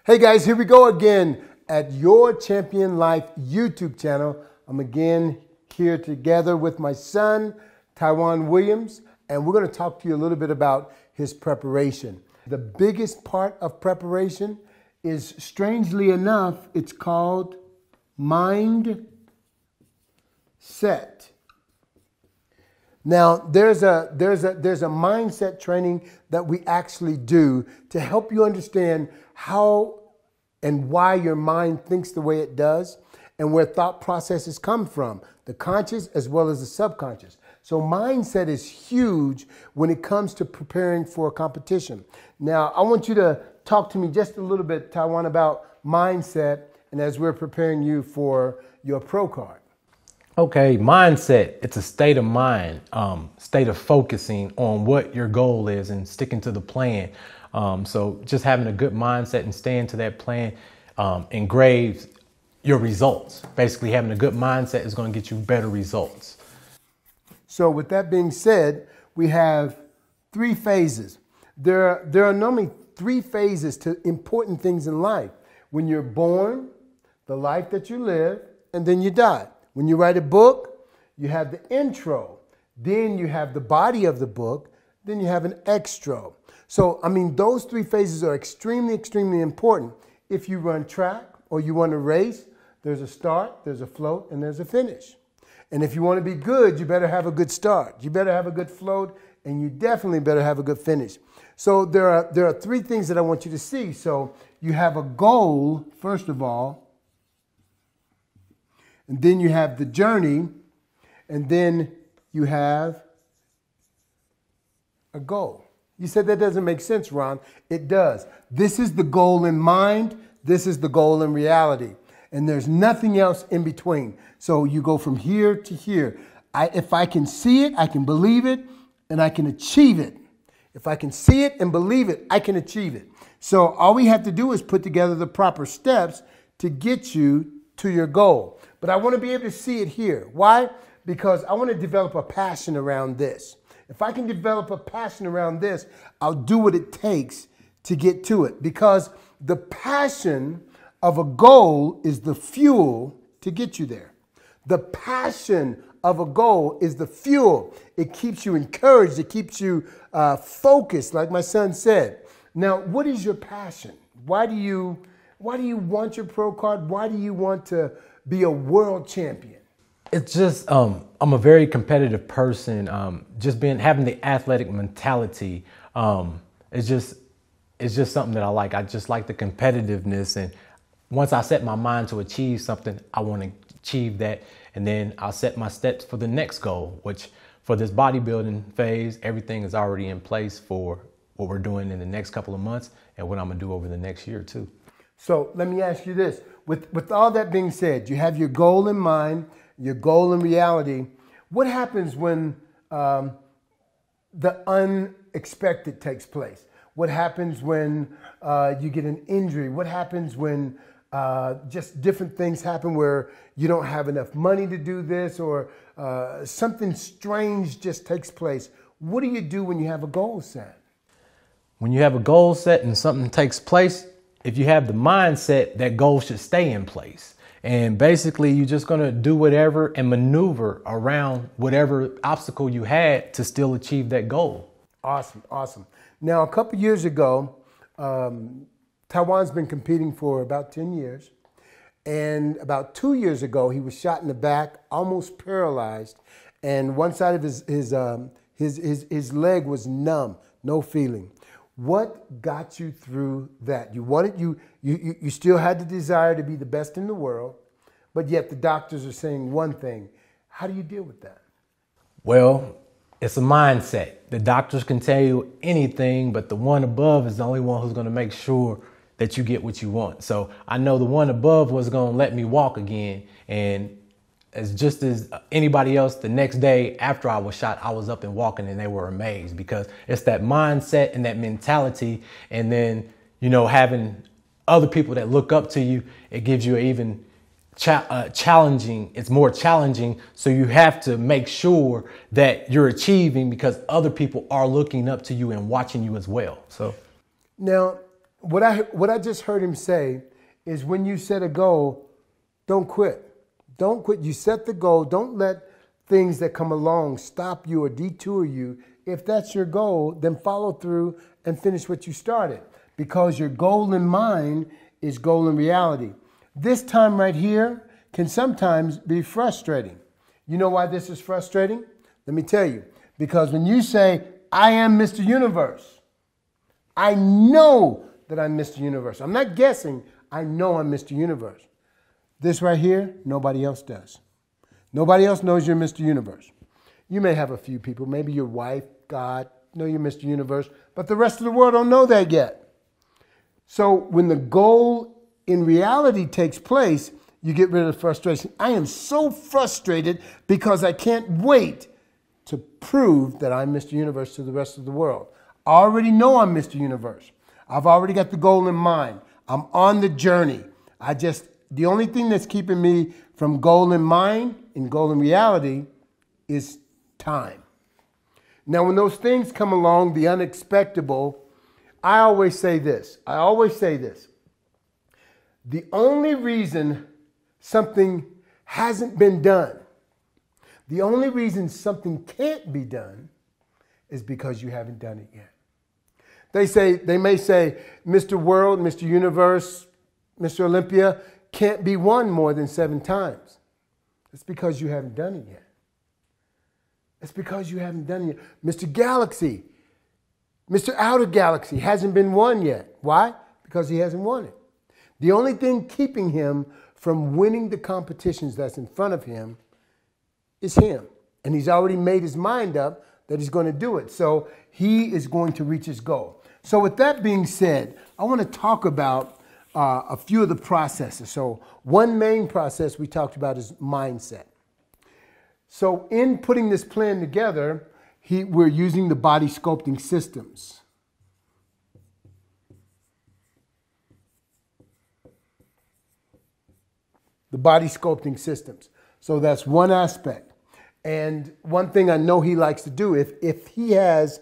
Hey guys, here we go again at Your Champion Life YouTube channel. I'm again here together with my son, TYWUAN Williams, and we're going to talk to you a little bit about his preparation. The biggest part of preparation is, strangely enough, it's called mindset. Now, there's a mindset training that we actually do to help you understand how and why your mind thinks the way it does and where thought processes come from, the conscious as well as the subconscious. So mindset is huge when it comes to preparing for a competition. Now, I want you to talk to me just a little bit, TYWUAN, about mindset and as we're preparing you for your pro card. Okay, mindset, it's a state of mind, state of focusing on what your goal is and sticking to the plan. So just having a good mindset and staying to that plan engraves your results. Basically, having a good mindset is going to get you better results. So with that being said, we have three phases. There are normally three phases to important things in life. When you're born, the life that you live, and then you die. When you write a book, you have the intro, then you have the body of the book, then you have an extra. So, I mean, those three phases are extremely, extremely important. If you run track or you want to race, there's a start, there's a float, and there's a finish. And if you want to be good, you better have a good start. You better have a good float, and you definitely better have a good finish. So there are three things that I want you to see. So you have a goal, first of all, and then you have the journey, and then you have a goal. You said that doesn't make sense, Ron. It does. This is the goal in mind. This is the goal in reality. And there's nothing else in between. So you go from here to here. If I can see it, I can believe it, and I can achieve it. If I can see it and believe it, I can achieve it. So all we have to do is put together the proper steps to get you to your goal. But I want to be able to see it here. Why? Because I want to develop a passion around this. If I can develop a passion around this, I'll do what it takes to get to it. Because the passion of a goal is the fuel to get you there. The passion of a goal is the fuel. It keeps you encouraged. It keeps you focused, like my son said. Now, what is your passion? Why do you want your pro card? Why do you want to be a world champion? It's just, I'm a very competitive person. Having the athletic mentality, it's just something that I like. I just like the competitiveness. And once I set my mind to achieve something, I want to achieve that. And then I'll set my steps for the next goal, which for this bodybuilding phase, everything is already in place for what we're doing in the next couple of months and what I'm going to do over the next year too. So let me ask you this. With all that being said, you have your goal in mind, your goal in reality. What happens when the unexpected takes place? What happens when you get an injury? What happens when just different things happen where you don't have enough money to do this or something strange just takes place? What do you do when you have a goal set? When you have a goal set and something takes place, if you have the mindset, that goal should stay in place. And basically, you're just going to do whatever and maneuver around whatever obstacle you had to still achieve that goal. Awesome, awesome. Now, a couple years ago, TYWUAN's been competing for about 10 years. And about 2 years ago, he was shot in the back, almost paralyzed. And one side of his leg was numb, no feeling. What got you through that? You still had the desire to be the best in the world, but yet the doctors are saying one thing. How do you deal with that? Well, it's a mindset. The doctors can tell you anything, but the one above is the only one who's going to make sure that you get what you want. So I know the one above was going to let me walk again. And just as anybody else, the next day after I was shot, I was up and walking, and they were amazed because it's that mindset and that mentality. And then, having other people that look up to you, it gives you even challenging. It's more challenging. So you have to make sure that you're achieving because other people are looking up to you and watching you as well. So now, What I just heard him say is when you set a goal, don't quit. Don't quit. You set the goal. Don't let things that come along stop you or detour you. If that's your goal, then follow through and finish what you started, because your goal in mind is goal in reality. This time right here can sometimes be frustrating. You know why this is frustrating? Let me tell you. Because when you say, I am Mr. Universe, I know that I'm Mr. Universe. I'm not guessing. I know I'm Mr. Universe. This right here, nobody else does. Nobody else knows you're Mr. Universe. You may have a few people, maybe your wife, God, know you're Mr. Universe, but the rest of the world don't know that yet. So when the goal in reality takes place, you get rid of the frustration. I am so frustrated because I can't wait to prove that I'm Mr. Universe to the rest of the world. I already know I'm Mr. Universe. I've already got the goal in mind. I'm on the journey. The only thing that's keeping me from goal in mind and goal in reality is time. Now, when those things come along, the unexpected, I always say this. The only reason something hasn't been done, the only reason something can't be done is because you haven't done it yet. They may say, Mr. World, Mr. Universe, Mr. Olympia can't be won more than 7 times. It's because you haven't done it yet. It's because you haven't done it yet. Mr. Galaxy, Mr. Outer Galaxy hasn't been won yet. Why? Because he hasn't won it. The only thing keeping him from winning the competitions that's in front of him is him. And he's already made his mind up that he's going to do it. So he is going to reach his goal. So with that being said, I want to talk about a few of the processes. So one main process we talked about is mindset. So in putting this plan together, we're using the body sculpting systems. The body sculpting systems. So that's one aspect. And one thing I know he likes to do, if he has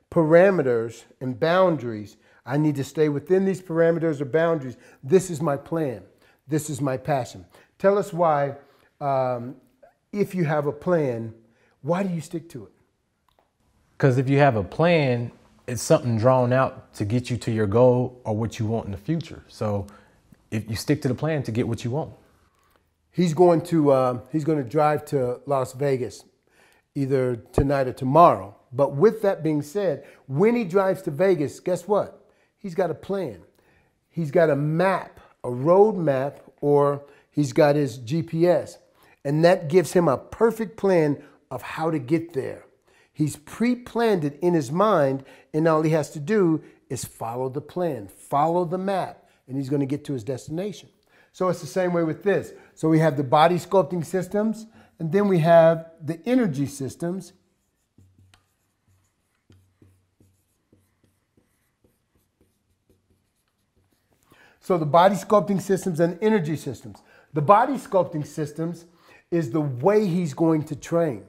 parameters and boundaries, I need to stay within these parameters or boundaries. This is my plan. This is my passion. Tell us why, if you have a plan, why do you stick to it? Because if you have a plan, it's something drawn out to get you to your goal or what you want in the future. So if you stick to the plan to get what you want. He's going to drive to Las Vegas either tonight or tomorrow. But with that being said, when he drives to Vegas, guess what? He's got a plan. He's got a map, a road map, or he's got his GPS. And that gives him a perfect plan of how to get there. He's pre-planned it in his mind, and all he has to do is follow the plan, follow the map, and he's going to get to his destination. So it's the same way with this. So we have the body sculpting systems, and then we have the energy systems. So the body sculpting systems and energy systems. The body sculpting systems is the way he's going to train.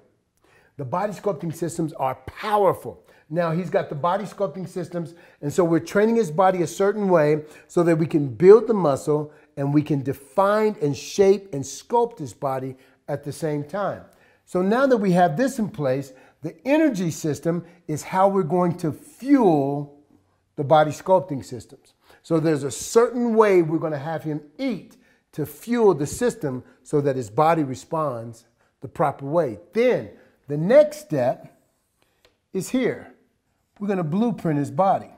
The body sculpting systems are powerful. Now he's got the body sculpting systems, and so we're training his body a certain way so that we can build the muscle and we can define and shape and sculpt his body at the same time. So now that we have this in place, the energy system is how we're going to fuel the body sculpting systems. So there's a certain way we're going to have him eat to fuel the system so that his body responds the proper way. Then the next step is here. We're going to blueprint his body.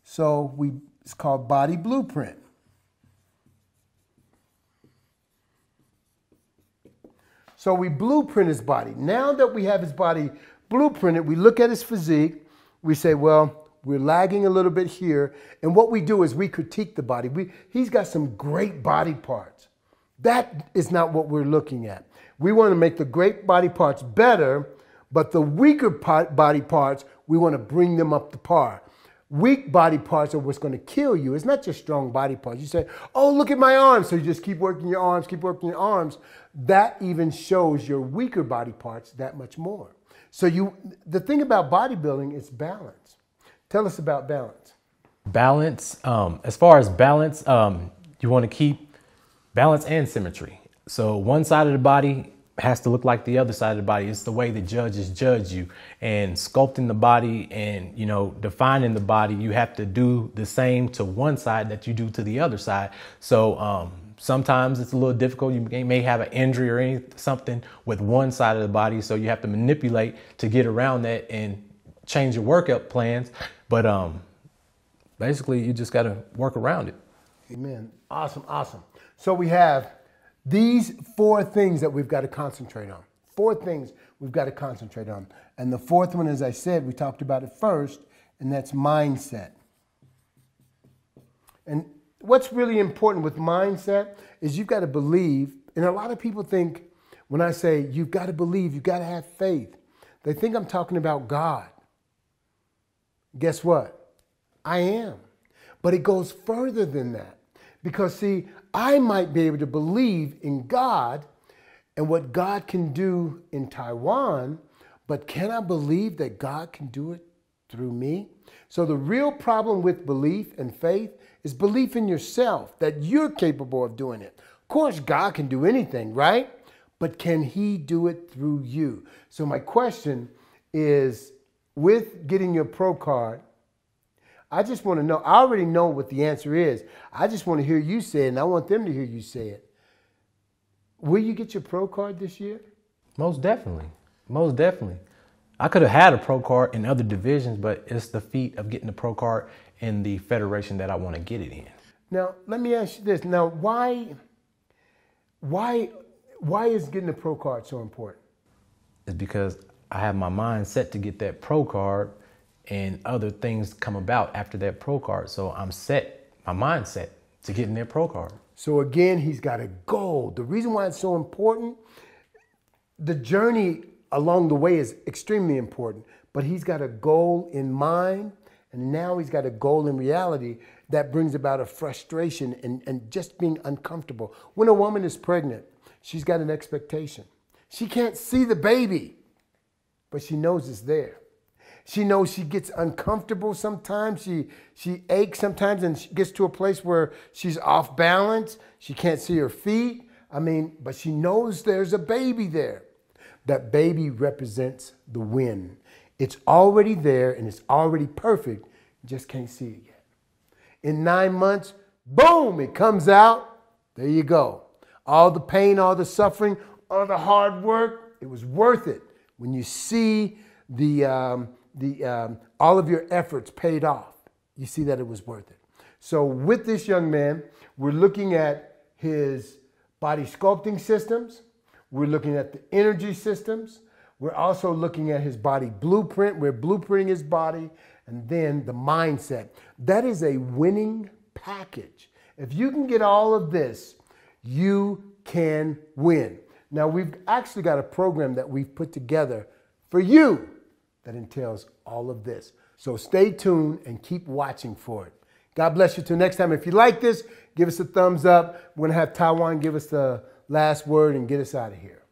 So it's called body blueprint. So we blueprint his body. Now that we have his body blueprinted, we look at his physique. We say, well, we're lagging a little bit here. And what we do is we critique the body. He's got some great body parts. That is not what we're looking at. We want to make the great body parts better, but the weaker body parts, we want to bring them up to par. Weak body parts are what's going to kill you. It's not just strong body parts. You say, oh, look at my arms. So you just keep working your arms, keep working your arms. That even shows your weaker body parts that much more. So the thing about bodybuilding is balance. Tell us about balance. Balance. As far as balance, you want to keep balance and symmetry. So one side of the body has to look like the other side of the body. It's the way the judges judge you, and sculpting the body and, you know, defining the body. You have to do the same to one side that you do to the other side. So sometimes it's a little difficult. You may have an injury or something with one side of the body. So you have to manipulate to get around that and change your workout plans. But basically, you just got to work around it. Amen. Awesome, awesome. So we have these 4 things that we've got to concentrate on. 4 things we've got to concentrate on. And the 4th one, as I said, we talked about it first, and that's mindset. And what's really important with mindset is you've got to believe, and a lot of people think when I say you've got to believe, you've got to have faith, they think I'm talking about God. Guess what? I am. But it goes further than that. Because, see, I might be able to believe in God and what God can do in Taiwan, but can I believe that God can do it through me? So the real problem with belief and faith is belief in yourself, that you're capable of doing it. Of course, God can do anything, right? But can he do it through you? So my question is, with getting your pro card, I just want to know, I already know what the answer is. I just want to hear you say it, and I want them to hear you say it. Will you get your pro card this year? Most definitely. Most definitely. I could have had a pro card in other divisions, but it's the feat of getting the pro card in the federation that I want to get it in. Now, let me ask you this. Now, why is getting the pro card so important? It's because I have my mind set to get that pro card, and other things come about after that pro card. So I'm set, my mind set to getting that pro card. So again, he's got a goal. The reason why it's so important, the journey along the way is extremely important, but he's got a goal in mind, and now he's got a goal in reality that brings about a frustration and just being uncomfortable. When a woman is pregnant, she's got an expectation. She can't see the baby, but she knows it's there. She knows she gets uncomfortable sometimes. She aches sometimes, and she gets to a place where she's off balance. She can't see her feet. But she knows there's a baby there. That baby represents the win. It's already there, and it's already perfect. You just can't see it yet. In 9 months, boom, it comes out. There you go. All the pain, all the suffering, all the hard work, it was worth it when you see all of your efforts paid off. You see that it was worth it. So with this young man, we're looking at his body sculpting systems. We're looking at the energy systems. We're also looking at his body blueprint. We're blueprinting his body, and then the mindset. That is a winning package. If you can get all of this, you can win. Now, we've actually got a program that we've put together for you that entails all of this. So stay tuned and keep watching for it. God bless you till next time. If you like this, give us a thumbs up. We're going to have Taiwan give us the last word and get us out of here.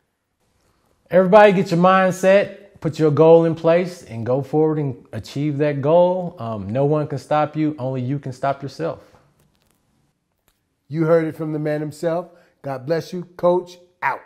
Everybody get your mindset, put your goal in place, and go forward and achieve that goal. No one can stop you. Only you can stop yourself. You heard it from the man himself. God bless you. Coach out.